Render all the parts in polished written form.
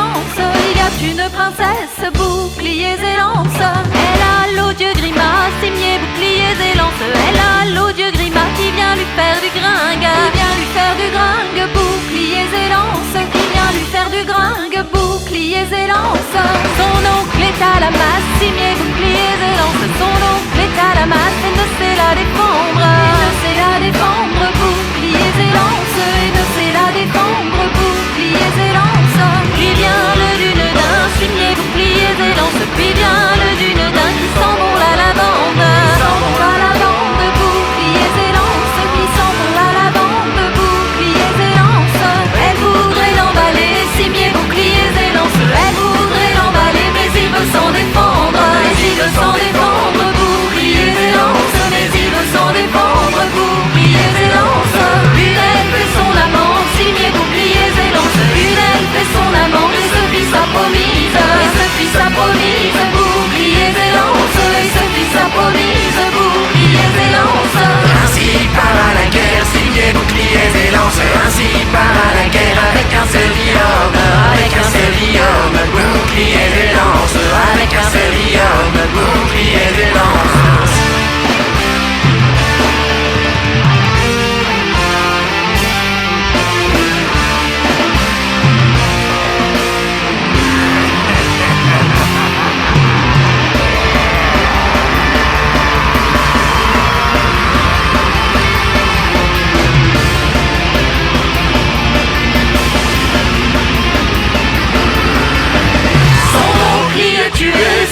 lance. Il y a une princesse, boucliers et lance. Elle a l'odieux grimace, cimier, boucliers et lance. Elle a l'odieux grimace qui vient lui faire du gringue. Qui vient lui faire du gringue, boucliers et lance. Qui vient lui faire du gringue, boucliers et lance. Son oncle est à la masse, cimier, boucliers et lance. Son oncle est à la masse et ne sait la défendre. Et ne sait la défendre, boucliers et lance. Et ne sait la défendre, boucliers et lance. Puis vient le dunedain, cimier, boucliers et lance. Puis vient le dunedain qui sent bon la lavande. Qui sent bon la lavande, boucliers et lance. Qui sent bon la lavande, boucliers et lance. Elle voudrait l'emballer, cimier, boucliers et lance. Elle voudrait l'emballer, mais il veut s'en défendre. Mais il veut s'en défendre, boucliers et lance. Mais il veut s'en défendre, boucliers et lance. Une elle fait son amant, cimier, boucliers et lance. Une elle fait son amant et se fit sa promise. Et se fit sa promise, boucliers et lance. Et se fit sa promise, boucliers et lance. Ainsi part à la guerre, cimier, boucliers et lance. Ainsi part à la guerre avec un seul homme. Avec un seul homme, boucliers et lance. Avec un seul homme, boucliers et lance.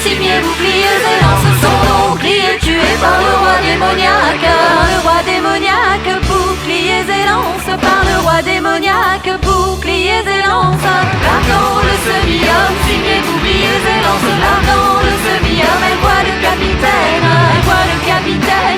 Cimier, boucliers et lance. Son oncle est tué par le roi démoniaque. Par le roi démoniaque, boucliers et lance. Par le roi démoniaque, boucliers et lance. Là dans le semi-homme, cimier, boucliers et lance. Là dans le semi-homme, elle voit le capitaine. Elle voit le capitaine.